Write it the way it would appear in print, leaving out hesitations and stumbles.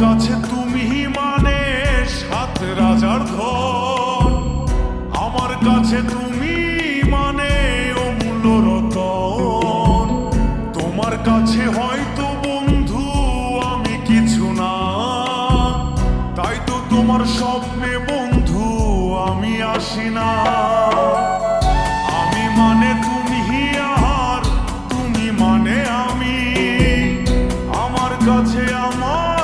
কাছে তুমি মানে সাত রাজার ধন, আমার কাছে তুমি মানে অমূল্য রতন। তোমার কাছে হয়তো বন্ধু আমি কিছু না, তাই তো তোমার স্বপ্নে বন্ধু আমি আসি না। আমি মানে তুমি আর তুমি মানে আমি, আমার কাছে আমার